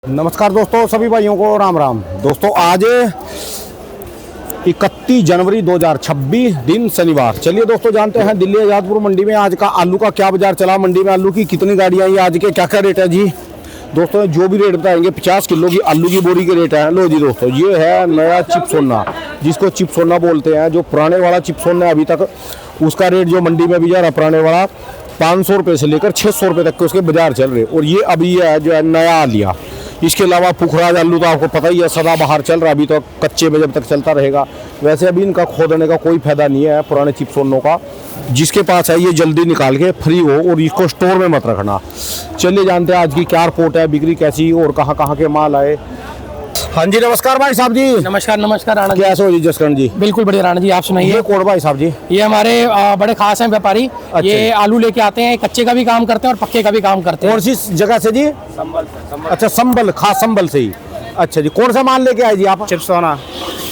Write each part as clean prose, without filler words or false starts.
नमस्कार दोस्तों, सभी भाइयों को राम राम। दोस्तों आज 31 जनवरी 2026 दिन शनिवार। चलिए दोस्तों जानते हैं दिल्ली आजादपुर मंडी में आज का आलू का क्या बाजार चला, मंडी में आलू की कितनी गाड़ियाँ आई, आज के क्या क्या रेट है जी। दोस्तों जो भी रेट बताएंगे 50 किलो की आलू की बोरी के रेट है। लो जी दोस्तों, ये है नया चिप सोना, जिसको चिप सोना बोलते हैं। जो पुराने वाला चिप सोना है अभी तक उसका रेट जो मंडी में भी जा रहा पुराने वाला 500 रुपये से लेकर 600 रुपये तक के उसके बाजार चल रहे। और ये अभी है जो है नया लिया। इसके अलावा पुखराज आलू तो आपको पता ही है सदा बाहर चल रहा, अभी तो कच्चे में जब तक चलता रहेगा। वैसे अभी इनका खोदने का कोई फायदा नहीं है पुराने चिप सोनों का। जिसके पास है ये जल्दी निकाल के फ्री हो और इसको स्टोर में मत रखना। चलिए जानते हैं आज की क्या रिपोर्ट है, बिक्री कैसी और कहाँ कहाँ के माल आए। हाँ जी नमस्कार भाई साहब जी। नमस्कार नमस्कार राणा जी। कैसे हो जी जसकरण जी? बिल्कुल बढ़िया राणा जी, आप सुनाइए। ये कौन भाई साहब जी? ये हमारे बड़े खास हैं व्यापारी। अच्छा। ये आलू लेके आते हैं, कच्चे का भी काम करते हैं और पक्के का भी काम करते हैं। कौन सी जगह से जी? अच्छा संबल, खास संबल से ही। अच्छा जी, कौन सा माल लेके आए जी आप? चिप सोना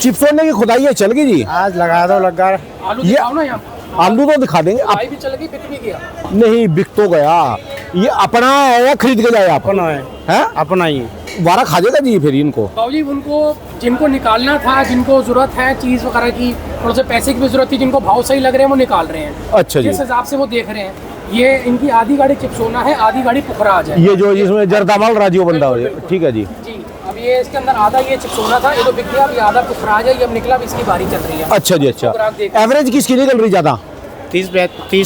चिप सोने की खुदाई है चल गई जी। आज लगा दो लगा। आलू ये दिखाओ ना यहाँ। आलू तो दिखा देंगे आप। भी चल गई, बिक भी गया। नहीं बिक तो गया। ये अपना है या खरीद के जाए आप? अपना है, हैं? अपना ही। वारा खा जाएगा जी फिर इनको। बाबूजी उनको जिनको निकालना था, जिनको जरूरत है चीज वगैरह की, थोड़ा सा पैसे की भी जरूरत थी, जिनको भाव सही लग रहे हैं वो निकाल रहे हैं। अच्छा जी। जिस हिसाब से वो देख रहे हैं। ये इनकी आधी गाड़ी चिपसोना है, आधी गाड़ी पुखराज है। ये जो इसमें जरदामल राजीव बंदा हो, ठीक है जी। जी अब ये इसके अंदर आधा ये चिपसोना था, ये तो बिक गया। अभी आधा पुखराज है, ये अब निकला, अब इसकी बारी चल रही है। अच्छा जी। अच्छा ग्राहक देख- एवरेज किसकी निकल रही ज्यादा? 30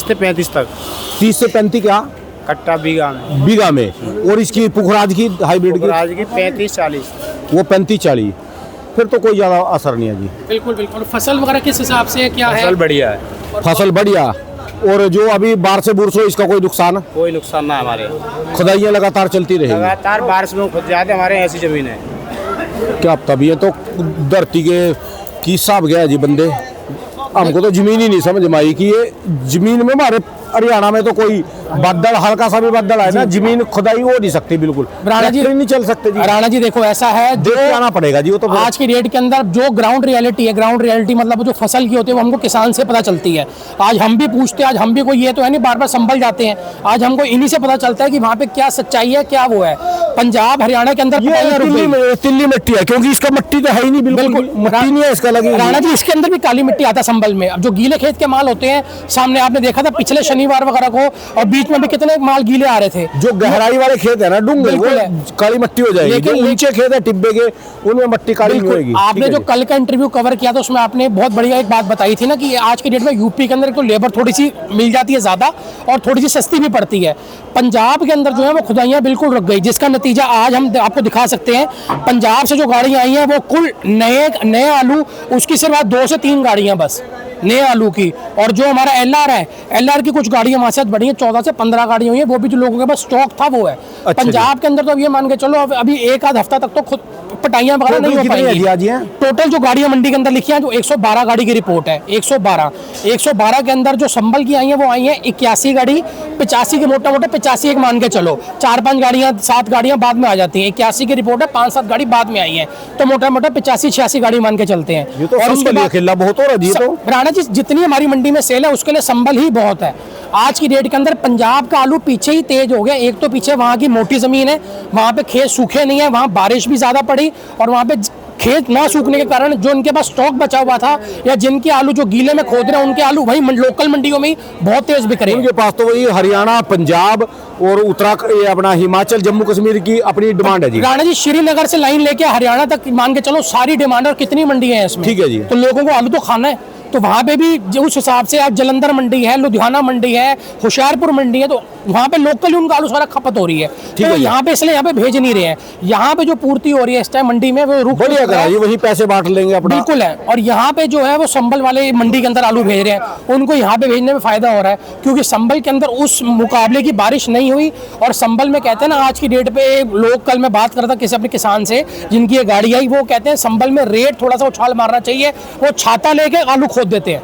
से 35 तक 30 से 35 क्या कट्टा बीघा में। बीघा में? और इसकी पुखराज की हाइब्रिड की आज की 35-40। वो 35-40। फिर तो कोई ज्यादा असर नहीं है जी। बिल्कुल बिल्कुल। फसल वगैरह किस हिसाब से क्या है? फसल बढ़िया है, फसल बढ़िया। और जो अभी बारिश से बुरस हो इसका कोई नुकसान? कोई नुकसान ना हमारे। खुदाइयाँ लगातार चलती रहेगी। लगातार बारिश में खुद जाते, हमारे ऐसी जमीन है। क्या तब ये तो धरती के की हिसाब गया है जी बंदे। हमको तो जमीन ही नहीं समझ में आई कि ये जमीन में हमारे हरियाणा में तो कोई बादल हल्का सा भी बादल है ना, जमीन खुदाई हो नहीं सकती बिल्कुल। राणा जी ट्रैक्टर नहीं चल सकते जी। राणा जी देखो ऐसा है, देख के आना पड़ेगा जी वो तो। आज की डेट के अंदर जो ग्राउंड रियलिटी है, ग्राउंड रियलिटी मतलब जो फसल की होती है वो हमको किसान से पता चलती है। आज हम भी पूछते हैं, आज हम भी कोई ये तो है नहीं बार बार संभल जाते हैं। आज हमको इन्हीं से पता चलता है कि वहाँ पे क्या सच्चाई है, क्या वो है। पंजाब हरियाणा के अंदर ये तिल्ली मिट्टी है, क्योंकि इसका मिट्टी तो है ही नहीं, बिल्कुल मिट्टी नहीं है इसका लगी। राणा जी इसके अंदर भी काली मिट्टी आता है संभल में। अब जो गीले खेत के माल होते हैं, सामने आपने देखा था पिछले शनिवार वगैरह को, और बीच में भी कितने माल गीले आ रहे थे। जो गहराई वाले खेत है ना डूंगे, वो बिल्कुल है। काली मिट्टी हो जाएगी। लेकिन जो ऊंचे खेत है टिब्बे के उनमें मिट्टी काली नहीं होगी। आपने जो कल का इंटरव्यू कवर किया था उसमें आपने बहुत बढ़िया एक बात बताई थी ना कि आज की डेट में यूपी के अंदर तो लेबर थोड़ी सी मिल जाती है ज्यादा और थोड़ी सी सस्ती भी पड़ती है। पंजाब के अंदर जो है वो खुदाइयाँ बिल्कुल रुक गई, जिसका नतीजा आज हम आपको दिखा सकते हैं। पंजाब से जो गाड़ियाँ आई हैं वो कुल नए आलू, उसकी सिर्फ 2 से 3 गाड़ियाँ बस नए आलू की। और जो हमारा एलआर है, एलआर की कुछ गाड़ियां हमारे साथ बढ़ी हैं, 14 से 15 गाड़ियां हुई हैं, वो भी जो लोगों के पास स्टॉक था वो है। अच्छा पंजाब के अंदर तो अब ये मान के चलो अभी एक आध हफ्ता तक तो खुद पटाइयां वगैरह नहीं हो पाएंगी। टोटल जो गाड़ियां मंडी के अंदर लिखी हैं जो 112 गाड़ी की रिपोर्ट है। 112 के अंदर जो संभल की आई हैं वो आई हैं 81 गाड़ी, 85 के मोटा मोटा 85 एक मान के चलो, 4-5 गाड़ियां 7 गाड़ियां बाद में आ जाती हैं। 81 की रिपोर्ट है, 5-7 गाड़ी बाद में आई हैं, तो मोटा मोटा 85-86 गाड़ी मान के चलते हैं। ये तो और उसके बाद खेला बहुत हो रहा है। राणा जी जितनी हमारी मंडी में सेल है उसके लिए संभल ही बहुत है। आज की डेट के अंदर पंजाब का आलू पीछे ही तेज हो गया। एक तो पीछे वहाँ की मोटी जमीन है, वहाँ पे खेत सूखे नहीं है, वहाँ बारिश भी ज्यादा पड़ी, और वहाँ पे खेत ना सूखने के कारण जो उनके पास स्टॉक बचा हुआ था या जिनके आलू जो गीले में खोद रहे हैं उनके आलू वही लोकल मंडियों में ही बहुत तेज बिक रहे हैं। उनके पास तो वही हरियाणा, पंजाब और उत्तराखंड, अपना हिमाचल, जम्मू कश्मीर की अपनी डिमांड है जी। राणा जी श्रीनगर से लाइन लेके हरियाणा तक मान के चलो सारी डिमांड, और कितनी मंडी है इसमें। ठीक है जी। तो लोगों को आलू तो खाना है, तो वहाँ पे भी उस हिसाब से आज जलंधर मंडी है, लुधियाना मंडी है, होशियारपुर मंडी है, तो वहाँ पे लोकल उनका आलू सारा खपत हो रही है। तो यहाँ पे इसलिए यहाँ पे भेज नहीं रहे हैं। यहाँ पे जो पूर्ति हो रही है इस टाइम मंडी में वो रुक बढ़िया, वही पैसे बांट लेंगे अपना। बिल्कुल है। और यहाँ पे जो है वो संभल वाले मंडी के अंदर आलू भेज रहे हैं, उनको यहाँ पे भेजने में फायदा हो रहा है, क्योंकि संभल के अंदर उस मुकाबले की बारिश नहीं हुई। और संभल में कहते हैं ना आज की डेट पे लोग, कल मैं बात कर रहा था किसी अपने किसान से जिनकी ये गाड़ी आई, वो कहते हैं संभल में रेट थोड़ा सा उछाल मारना चाहिए। वो छाता लेके आलू खोद देते हैं,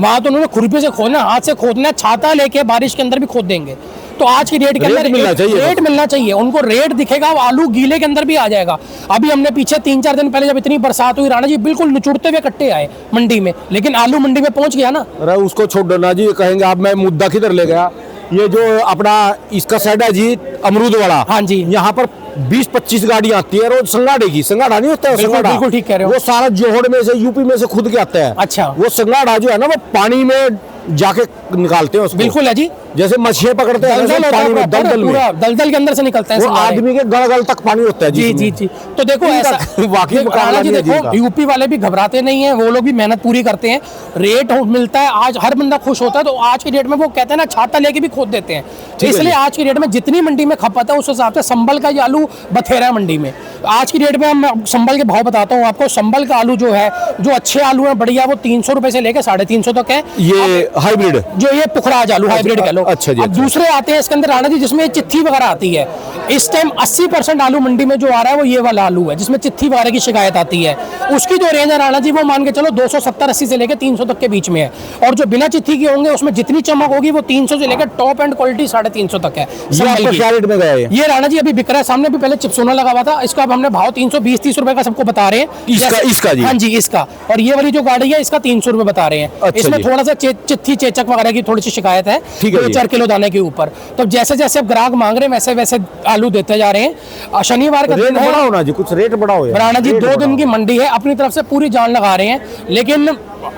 वहां तो उन्होंने खुरपी से खोदना, हाथ से खोदना, छाता लेके बारिश के अंदर भी खोद देंगे। तो आज की डेट के अंदर रेट मिलना चाहिए उनको, रेट दिखेगा आलू गीले के अंदर भी आ जाएगा। अभी हमने पीछे 3-4 दिन पहले जब इतनी बरसात हुई राणा जी, बिल्कुल निचुड़ते हुए कट्टे आए मंडी में, लेकिन आलू मंडी में पहुंच गया ना। अरे उसको छोड़ दो ना जी, कहेंगे आप मैं मुद्दा किधर ले गया। ये जो अपना इसका साइड है जी अमरूद वाला, हाँ जी। यहाँ पर 20-25 गाड़ियां आती है रोज। संगाड़े की, संगाड़ा नहीं होता है बिल्कुल, संगाड़ा, बिल्कुल ठीक कह रहे हो। वो सारा जोहड़ में से, यूपी में से खुद के आता है। अच्छा। वो संगाड़ा जो है ना, वो पानी में जाके निकालते हैं उसको। बिल्कुल है जी। जैसे मछलियां पकड़ते हैं दलदल होता पानी है, में, दलदल में, पूरा दलदल के अंदर से निकलता है वो संगाड़े। आदमी के गल तक पानी होता है जी जिसमें। जी जी। तो देखो ऐसा वाकई मुकाबला राणा जी, नहीं है देखो जिनका। यूपी वाले भी घबराते नहीं हैं, वो लोग भी मेहनत पूरी करते हैं, रेट मिलता है, आज हर बंदा खुश होता है। तो आज की डेट में वो कहते हैं ना, छाता लेके भी खोद देते हैं। है इसलिए जी। आज की डेट में जितनी मंडी में खपत है उस हिसाब से संभल का ये आलू बथेरा है मंडी में। आज की डेट में हम संभल के भाव बताता हूँ आपको। संभल का आलू जो है, जो अच्छे आलू है बढ़िया, वो 300 रुपए से लेकर 350 तक है। ये हाइब्रिड, जो ये पुखराज आलू हाइब्रिड कह लो। अच्छा जी, अब अच्छा। दूसरे आते हैं इसके अंदर राणा जी, जिसमें चिट्ठी वगैरह आती है। इस टाइम 80% आलू मंडी में जो आ रहा है वो ये वाला आलू है, जिसमें चिट्ठी वगैरह की शिकायत आती है। उसकी जो रेंज है राणा जी, वो मान के चलो 270-80 से लेकर 300 तक के बीच में है। और जो बिना चिट्ठी के होंगे उसमें जितनी चमक होगी वो 300 से लेकर टॉप एंड क्वालिटी 350 तक है। ये संभल आपका की। क्या रेट में गया है? ये राणा जी अभी बिक रहा है, सामने भी पहले चिप्सोना लगा हुआ था, इसका अब हमने भाव 320-30 रुपए का सबको बता रहे हैं। इसका जी? हाँ जी, इसका। और ये वाली जो गाड़ी है इसका 300 रुपए बता रहे हैं। अच्छा इसमें जी। थोड़ा सा चिट्ठी चेचक वगैरह की थोड़ी सी शिकायत है, ठीक है जी। 2-4 किलो दाने के ऊपर। तो जैसे जैसे अब ग्राहक मांग रहे हैं वैसे वैसे आलू देते जा रहे हैं। शनिवार का रेट दिन है बढ़ा होना जी, कुछ रेट बढ़ा हो यार। राणा जी, रेट 2 बढ़ाओ। दिन की मंडी है, अपनी तरफ से पूरी जान लगा रहे हैं। लेकिन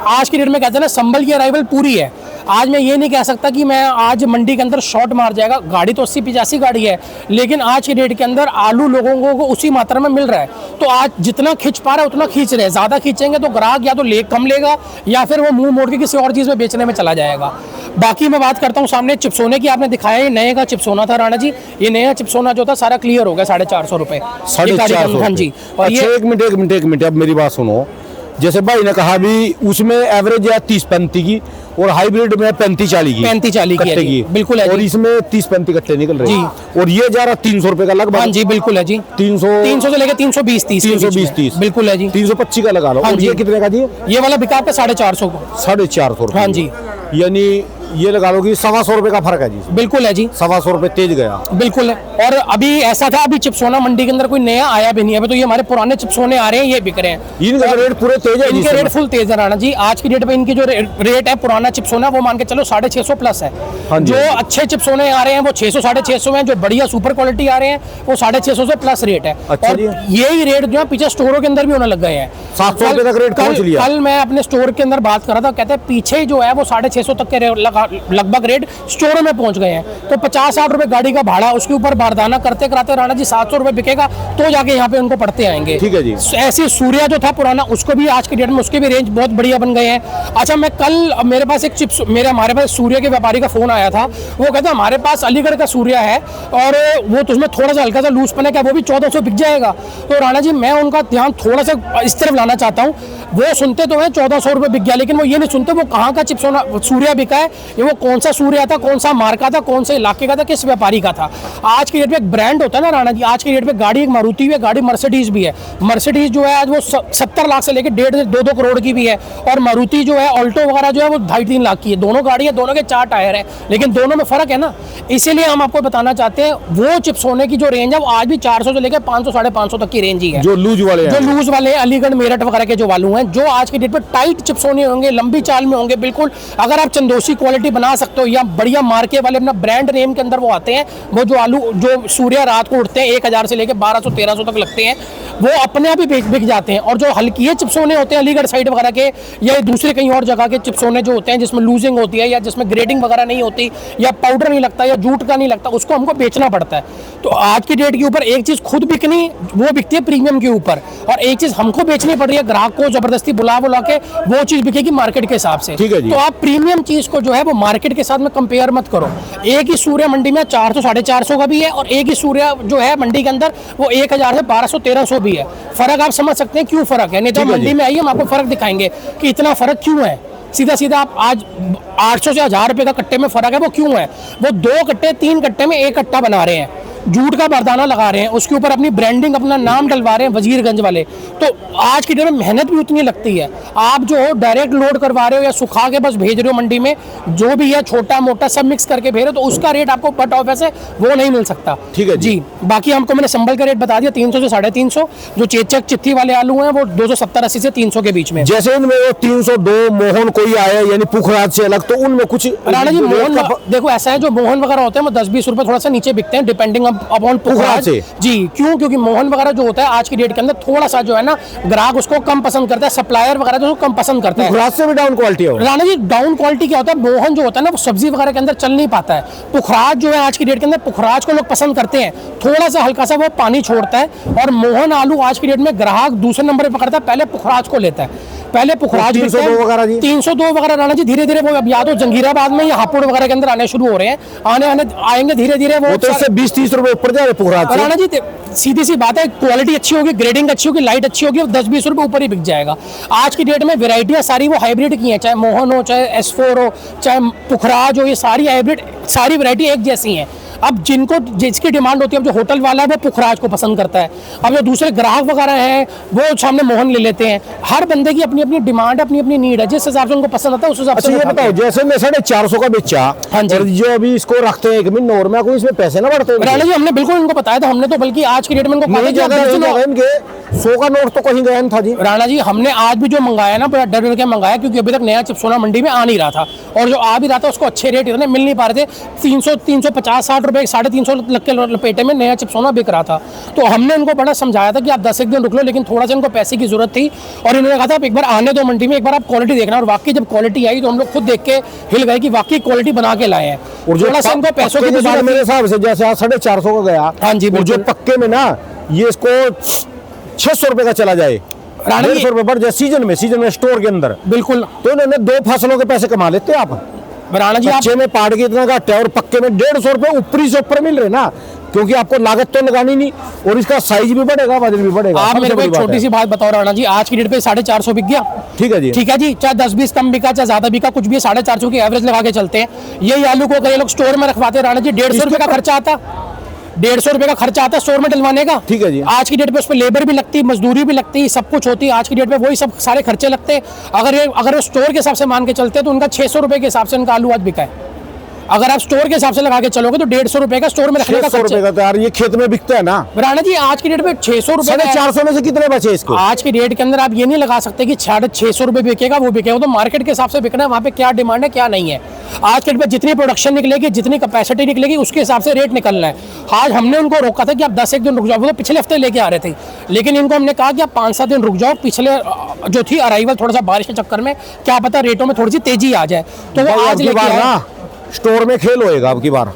आज की डेट में कहते हैं ना, संभल की अराइवल पूरी है। आज मैं ये नहीं कह सकता कि मैं आज मंडी के अंदर शॉर्ट मार जाएगा। गाड़ी तो 80-85 गाड़ी है, लेकिन आज की डेट के अंदर आलू लोगों को उसी मात्रा में मिल रहा है। तो आज जितना खींच पा रहा है उतना खींच रहे हैं। ज़्यादा खींचेंगे तो ग्राहक या तो कम लेगा, या फिर वो मुंह मोड़ के किसी और चीज़ में बेचने में चला जाएगा। बाकी मैं बात करता हूँ, सामने चिप्सोने की आपने दिखाया, ये नए का चिप्सोना था राणा जी। ये नया चिप्सोना जो था सारा क्लियर हो गया 450 रुपए। 450। हाँ जी। और अच्छा, ये एक मिनट अब मेरी बात सुनो। जैसे भाई ने कहा भी उसमें एवरेज है 30-35 की, और हाइब्रिड में 35-40 की, 35-40 की है कट्टे जी, बिल्कुल है और जी। इसमें 30-35 कट्टे निकल रहे हैं जी। और ये जा रहा 300 रुपए का लगभग। हाँ जी, बिल्कुल है जी। 300 से लेकर 320-30 320-30 बिल्कुल है जी। 325 का लगा लो। हाँ और जी। ये कितने का जी? ये वाला बिका आपका 450 को। 450 रुपए। हाँ जी। यानी ये लगा लो कि 125 रुपए का फर्क है जी। बिल्कुल है जी। 125 रुपए तेज गया। बिल्कुल है। और अभी ऐसा था, अभी चिप्सोना मंडी के अंदर कोई नया आया भी नहीं है। अभी तो ये हमारे पुराने चिप्सोने आ रहे हैं, ये बिक रहे हैं। इनका रेट पूरे तेज है जी, इनके इस रेट समय। फुल तेज है राणा जी। आज की डेट पे इनकी जो रेट है पुराना चिप्सोना, वो मान के चलो 650 प्लस है। हाँ जी। जो अच्छे चिप्सोने आ रहे हैं वो 600-650 में, जो बढ़िया सुपर क्वालिटी आ रहे हैं वो 650 से प्लस रेट है। अच्छा और जी। यही रेट जो है पीछे स्टोरों के अंदर भी होने लग गए हैं। 700 रुपए तक रेट पहुंच लिया। कल मैं अपने स्टोर के अंदर बात कर रहा था, कहते हैं पीछे जो है वो 650 तक के लगभग रेट स्टोरों में पहुंच गए हैं। तो 50-60 रुपए गाड़ी का भाड़ा, उसके ऊपर बारदाना करते कराते राणा जी 700 रुपए बिकेगा, तो जाके यहाँ पे उनको पड़ते आएंगे। ठीक है जी। ऐसे सूर्या जो था पुराना, उसको भी आज के डेट में उसके भी रेंज बहुत बढ़िया बन गए हैं। अच्छा, मैं कल मेरे पास एक चिप्स, हमारे पास सूर्या के व्यापारी का फोन आया था। वो कहता है हमारे पास अलीगढ़ का सूर्या है और वो तो उसमें थोड़ा सा हल्का सा लूज पन है, क्या वो भी 1400 बिक जाएगा? तो राणा जी, मैं उनका ध्यान थोड़ा सा इस तरफ लाना चाहता हूँ। वो सुनते तो है 1400 रुपए बिक गया, लेकिन वो ये नहीं सुनते वो कहाँ का चिप्सोना सूर्या बिका है, ये वो कौन सा सूर्या था, कौन सा मार्का था, कौन से इलाके का था, किस व्यापारी का था। आज की डेट में एक ब्रांड होता है ना राणा जी, आज की डेट में गाड़ी एक मारुति भी है, गाड़ी मर्सिडीज भी है। मर्सिडीज जो है आज वो 70 लाख से लेकर 1.5-2 करोड़ की भी है, और मारुति जो है ऑल्टो वगैरह जो है वो 2.5-3 लाख की है। दोनों गाड़ी है, दोनों के 4 टायर है, लेकिन दोनों में फर्क है ना। इसीलिए हम आपको बताना चाहते हैं वो चिप्सोने की जो रेंज है वो आज भी 400 से लेकर 500-550 तक की रेंज ही है। जो लूज वाले जो हैं, लूज वाले हैं, अलीगढ़ मेरठ वगैरह के जो वालू हैं, जो आज की डेट में टाइट चिप्सोने होंगे, लंबी चाल में होंगे बिल्कुल। अगर आप चंदोसी क्वालिटी बना सकते हो या बढ़िया मार्के वाले अपना ब्रांड नेम के अंदर वो आते हैं, वो जो आलू जो सूर्या रात को उठते हैं 1000 से लेकर 1200-1300 तक लगते हैं, वो अपने आप ही बिक जाते हैं। और जो हल्की चिप्सोने होते हैं अलीगढ़ साइड वगैरह के या दूसरे कहीं और जगह के चिप्सोने जो होते हैं जिसमें लूजिंग होती है या जिसमें ग्रेडिंग वगैरह नहीं होती या पाउडर नहीं लगता या जूट का नहीं लगता, उसको हमको बेचना पड़ता है। तो आज की डेट के ऊपर एक चीज खुद बिकनी, वो बिकती है प्रीमियम के ऊपर, और एक चीज हमको बेचनी पड़ रही है ग्राहक को जबरदस्ती बुला के, वो चीज बिकेगी मार्केट के हिसाब से। ठीक है जी। तो आप प्रीमियम चीज को जो है वो मार्केट के साथ में कंपेयर मत करो। एक ही सूर्या मंडी में 400-450 का भी है, और एक ही सूर्या जो है मंडी के अंदर वो 1000 से 1200-1300 भी है। फर्क आप समझ सकते हैं क्यों फर्क है। नहीं तो ठीक है मंडी जी। में आइए, हम आपको फर्क दिखाएंगे कि इतना फर्क क्यों है। सीधा आप आज 800 से 1000 रुपए का कट्टे में फर्क है, वो क्यों है? वो 2 कट्टे 3 कट्टे में 1 कट्टा बना रहे हैं। जूट का बरदाना लगा रहे हैं, उसके ऊपर अपनी ब्रांडिंग, अपना नाम डलवा रहे हैं वजीरगंज वाले। तो आज की डेट में मेहनत भी उतनी लगती है। आप जो हो डायरेक्ट लोड करवा रहे हो या सुखा के बस भेज रहे हो मंडी में, जो भी है छोटा मोटा सब मिक्स करके भेज रहे हो, तो उसका रेट आपको बट ऑफिस है वो नहीं मिल सकता। ठीक है जी। बाकी हमको मैंने संबल का रेट बता दिया 300 से 350। जो चेचक चित्ती वाले आलू हैं वो 270-80 से 300 के बीच में। जैसे इनमें वो 302 मोहन कोई आया यानी पुखराज से अलग, तो उनमें कुछ राणा जी मोहन देखो ऐसा है, जो मोहन वगैरह होते हैं वो 10-20 रुपए थोड़ा सा नीचे बिकते हैं डिपेंडिंग अपॉन पुखराज जी। क्यों? क्योंकि मोहन वगैरह जो होता है आज की डेट के अंदर थोड़ा सा जो है ना ग्राहक उसको कम पसंद करता है, सप्लायर वगैरह जो कम पसंद करता है। पुखराज से भी डाउन क्वालिटी है राणा जी। डाउन क्वालिटी क्या होता है, मोहन जो होता है ना वो सब्जी वगैरह के अंदर चल नहीं पाता है। पुखराज जो है आज की डेट के अंदर पुखराज को लोग पसंद करते हैं, थोड़ा सा हल्का सा वो पानी छोड़ता है। और मोहन आलू आज की डेट में ग्राहक दूसरे नंबर पे पकड़ता है, पहले पुखराज को लेता है। पहले पुखराज 302 वगैरह जी, 302 वगैरह राणा जी धीरे धीरे वो अब या तो जंगीराबाद में या हापुड़ वगैरह के अंदर आने शुरू हो रहे हैं, आएंगे धीरे धीरे वो तो इससे 20-30 रुपए ऊपर जा रहे पुखराज से। राणा जी सीधी सी बात है, क्वालिटी अच्छी होगी, ग्रेडिंग अच्छी होगी, लाइट अच्छी होगी, 10-20 रुपए ऊपर ही बिक जाएगा। आज की डेट में वैरायटियां सारी वो हाइब्रिड की हैं, चाहे मोहन हो, चाहे S4 हो, चाहे पुखराज हो, ये सारी हाइब्रिड, सारी वैरायटी एक जैसी हैं। अब जिसकी डिमांड होती है, अब जो होटल वाला है वो पुखराज को पसंद करता है, अब जो दूसरे ग्राहक वगैरह हैं वो सामने मोहन ले लेते हैं। हर बंदे की अपनी अपनी डिमांड, अपनी अपनी नीड है, जिस हिसाब से उनको पसंद आता है उस हिसाब से। ये बताओ, जैसे मैं 450 का बेचा, हाँ जी, और जो अभी इसको रखते हैं 1 महीने और में, कोई इसमें पैसे ना बढ़ते? राणा जी हमने बिल्कुल इनको बताया था, हमने तो बल्कि आज की डेट में इनको इनके 100 का नोट तो कहीं गया था जी। राणा जी हमने आज भी जो मंगाया ना बड़ा डर के मंगाया, क्योंकि अभी तक नया चिप्सोना मंडी में आ नहीं रहा था, और जो आ भी रहा था उसको अच्छे रेट इतने मिल नहीं पा रहे थे। 350-60 रुपए 350 लग के लपेटे में नया चिप्सोना बिक रहा था। तो हमने इनको बड़ा समझाया था कि आप 10 दिन रुक लो, लेकिन थोड़ा सा इनको पैसे की जरूरत थी, और इन्होंने कहा था आप एक बार आने दो मंडी में, एक बार आप क्वालिटी देखना। और वाकई जब क्वालिटी आई तो हम लोग खुद देख के हिल गए कि वाकई क्वालिटी बना के लाए हैं। और जो इनको पैसों की मेरे हिसाब से जैसे आज 450 का गया, हाँ जी, जो पक्के में ना ये इसको 600 रुपए का चला जाए, 150 रुपए बढ़ जाए सीजन में स्टोर के अंदर, बिल्कुल, तो इन्होंने 2 फसलों के पैसे कमा लेते आप। राणा जी कच्चे में पाड़ के इतना घाटा है और पक्के में 150 रुपए ऊपरी से ऊपर मिल रहे ना, क्योंकि आपको लागत तो लगानी नहीं, और इसका साइज भी बढ़ेगा, वजन भी बढ़ेगा। आप मेरे को एक छोटी सी बात बताओ राणा जी, आज की डेट पे 450 बिक गया, ठीक है जी, ठीक है जी, चाहे 10-20 कम बिका चाहे ज्यादा बिका, कुछ भी 450 की एवरेज लगा के चलते हैं। यही आलू को कई लोग स्टोर में रखवाते हैं राणा जी, 150 रुपए का खर्चा आता, 150 रुपए का खर्चा आता है स्टोर में डलवाने का, ठीक है जी। आज की डेट पे उस पर लेबर भी लगती है, मजदूरी भी लगती है, सब कुछ होती है। आज की डेट पे वही सब सारे खर्चे लगते हैं। अगर वो स्टोर के हिसाब से मान के चलते हैं तो उनका 600 रुपए के हिसाब से उनका आलू आज बिका है। अगर आप स्टोर के हिसाब से लगा के चलोगे तो 150 रुपए का स्टोर में रखने का 600 रुपए का, तो यार ये खेत में बिकता है ना राणा जी। आज की डेट में 600 रुपए, 450 में से कितने बचे इसको? आज की डेट के अंदर आप ये नहीं लगा सकते कि 650 रुपए बिकेगा वो बिकेगा, तो मार्केट के हिसाब से बिकना है, वहाँ पे क्या डिमांड है क्या नहीं है। आज के डेट में जितनी प्रोडक्शन निकलेगी, जितनी कैपेसिटी निकलेगी, उसके हिसाब से रेट निकलना है। आज हमने उनको रोका था कि आप 10-1 दिन रुक जाओ, वो तो पिछले हफ्ते लेके आ रहे थे, लेकिन इनको हमने कहा कि आप 5-7 दिन रुक जाओ, पिछले जो थी अराइवल थोड़ा सा बारिश के चक्कर में क्या पता रेटों में थोड़ी सी तेजी आ जाए, तो वो आज लेके आए। स्टोर में खेल होएगा अब की बार,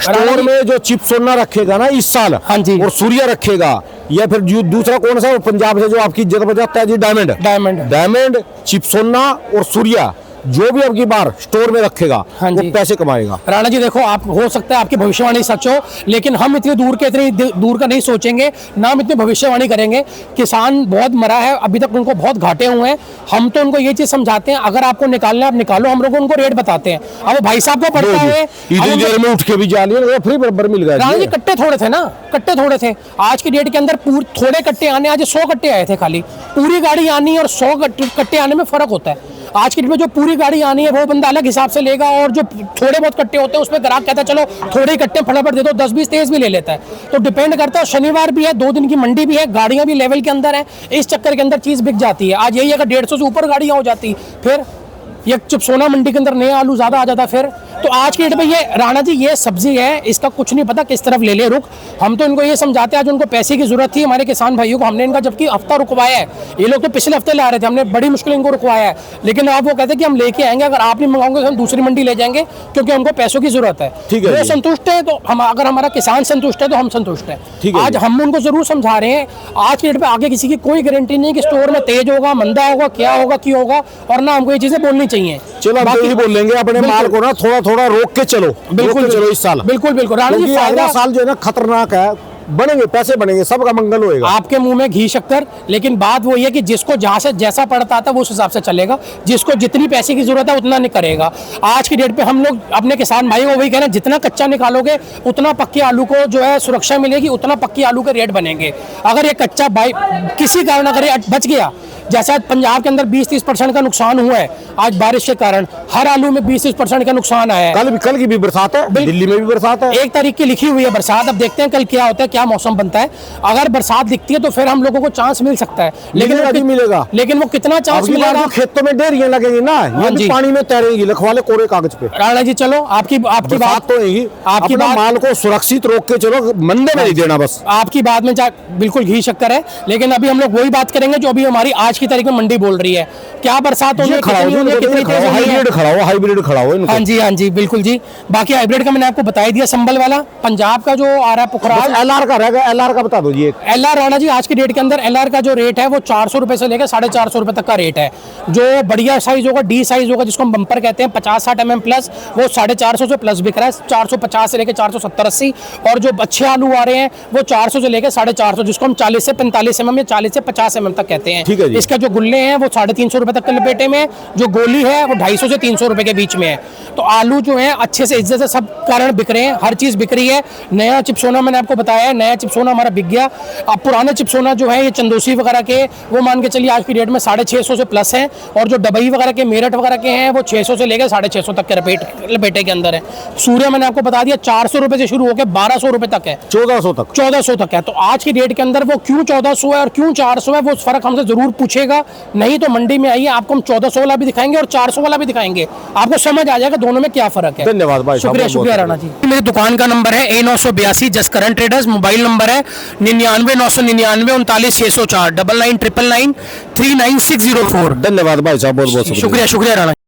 स्टोर में जो चिप्सोना रखेगा ना इस साल, हाँ जी, और सूर्या रखेगा, या फिर दूसरा कौन सा पंजाब से जो आपकी इज्जत बजाता है जी, डायमंड, चिप्सोना और सूर्या, जो भी अब की बार स्टोर में रखेगा, हाँ वो पैसे कमाएगा। राणा जी देखो, आप हो सकता है आपकी भविष्यवाणी सच हो, लेकिन हम इतनी दूर का नहीं सोचेंगे, ना हम इतनी भविष्यवाणी करेंगे। किसान बहुत मरा है, अभी तक उनको बहुत घाटे हुए हैं। हम तो उनको ये चीज समझाते हैं, अगर आपको निकालना है आप निकालो, हम लोग उनको रेट बताते हैं। अब भाई साहब को पड़ता है, इतनी देर में उठ के भी जा लिया, फ्री बराबर मिल गया। राणा जी कट्टे थोड़े थे ना, कट्टे थोड़े थे। आज की डेट के अंदर थोड़े कट्टे आने, आज 100 कट्टे आए थे खाली। पूरी गाड़ी आनी और 100 कट्टे आने में फर्क होता है। आज की डेट में जो पूरी गाड़ी आनी है वो बंदा अलग हिसाब से लेगा, और जो थोड़े बहुत कट्टे होते हैं उसमें ग्राहक कहता है चलो थोड़े कट्टे फटाफट दे दो, 10-20 तेज भी ले लेता है। तो डिपेंड करता है, शनिवार भी है, 2 दिन की मंडी भी है, गाड़ियां भी लेवल के अंदर है, इस चक्कर के अंदर चीज बिक जाती है। आज यही अगर 150 से ऊपर गाड़ियां हो जाती फिर ये चिप्सोना मंडी के अंदर नया आलू ज्यादा आ जाता फिर। तो आज की डेट में ये राणा जी ये सब्जी है, इसका कुछ नहीं पता किस तरफ ले ले रुक। हम तो इनको ये समझाते हैं, आज उनको पैसे की जरूरत थी हमारे किसान भाइयों को, हमने इनका जबकि हफ्ता रुकवाया है। ये लोग तो पिछले हफ्ते ला रहे थे, हमने बड़ी मुश्किल इनको रुकवाया है, लेकिन अब वो कहते हैं कि हम लेके आएंगे, अगर आप नहीं मंगाओगे तो हम दूसरी मंडी ले जाएंगे, क्योंकि हमको पैसों की जरूरत है। ठीक है, वो संतुष्ट है तो हम, अगर हमारा किसान संतुष्ट है तो हम संतुष्ट है। आज हम उनको जरूर समझा रहे हैं, आज की डेट में आगे किसी की कोई गारंटी नहीं कि स्टोर में तेज होगा, मंदा होगा, क्या होगा, क्यों होगा, और ना हमको ये चीजें बोलनी चाहिए। चलो यही बोल लेंगे, अपने माल को ना थोड़ा थोड़ा रोक के चलो, बिल्कुल चलो इस साल, बिल्कुल राणा जी, अगला साल जो है ना खतरनाक है, बनेंगे, पैसे बनेंगे, सबका मंगल होएगा। आपके मुंह में घी शक्कर, लेकिन बात वही है कि जिसको जहां से जैसा पड़ता था वो उस हिसाब से चलेगा, जिसको जितनी पैसे की जरूरत है उतना नहीं करेगा। आज की डेट पे हम लोग अपने किसान भाई को वही कह रहे हैं, जितना कच्चा निकालोगे उतना पक्के आलू को जो है सुरक्षा मिलेगी, उतना पक्के आलू के रेट बनेंगे। अगर ये कच्चा भाई किसी कारण अगर ये बच गया, जैसा पंजाब के अंदर 20-30% का नुकसान हुआ है आज बारिश के कारण, हर आलू में 20-30% का नुकसान आया है। कल की भी बरसात है, दिल्ली में भी बरसात है। 1 तारीख की लिखी हुई है बरसात, अब देखते हैं कल क्या होता है, क्या मौसम बनता है। अगर बरसात दिखती है तो फिर हम लोगों को चांस मिल सकता है, मिलेगा। लेकिन वो कितना चांस मिलेगा? खेतों में डेरियां लगेंगी ना, ये भी पानी में तैरेंगी, लिखवा ले कोरे कागज पे। राणा जी चलो, आपकी बात तो होगी, आपकी बात, माल को सुरक्षित रोक के चलो, मंदे में नहीं देना बस। आपकी बात में बिल्कुल घी शक्कर है, लेकिन अभी हम लोग वही बात करेंगे जो अभी हमारी आज की तारीख में मंडी बोल रही है। क्या बरसात होनी है, हाइब्रिड खड़ा हो। हाँ जी बिल्कुल जी। बाकी हाइब्रिड का मैंने आपको बता दिया, संबल वाला पंजाब का जो आ रहा है पुखराज, LR का रहेगा। LR का बता दो जी। LR राणा जी आज की डेट के अंदर LR का जो रेट है वो 400 रुपए से लेकर 450 रुपए तक का रेट है। जो बढ़िया साइज होगा, डी साइज होगा, जिसको हम बम्पर कहते हैं, 50-60 mm प्लस, वो 450 से प्लस बिक रहा है, 450 से लेकर 470-80। और जो अच्छे आलू आ रहे हैं वो 400 से लेकर 450, जिसको हम 40 से 45 mm या 40 से 50 mm तक कहते हैं। ठीक है जी। इसका जो गुल्ले हैं वो 350 रुपए तक के लपेटे में, जो गोली है वो 250 से 300 रुपए के बीच में है। तो आलू जो है अच्छे से इज्जत से सब कारण बिक रहे हैं, हर चीज बिक रही है। नया चिपसोना मैंने आपको बताया है, नया चिपसोना हमारा बिक गया। अब पुराने चिपसोना जो है ये चंदोसी वगैरह के, वो मान के चलिए आज की डेट में 650 से प्लस है। और जो डबई वगैरह के, मेरठ वगैरह के हैं वो 600 से लेकर 650 तक के लपेटे के अंदर है। सूर्य मैंने आपको बता दिया 400 रुपए से शुरू होकर 1200 रुपए तक है, 1400 तक है। तो आज की डेट के अंदर वो क्यों 1400 है और क्यों 400 है, वो फर्क हमसे जरूर पूछेगा। नहीं तो मंडी में आइए, आपको हम 1400 वाला भी दिखाएंगे और 400 वाला भी दिखाएंगे, आपको समझ आ जाएगा दोनों में क्या फर्क है। धन्यवाद भाई, शुक्रिया राणा जी। मेरी दुकान का नंबर है A982 Jaskaran traders, mobile number है 99 999 39 604 99 999 39604। धन्यवाद भाई साहब, बहुत बहुत शुक्रिया राणा।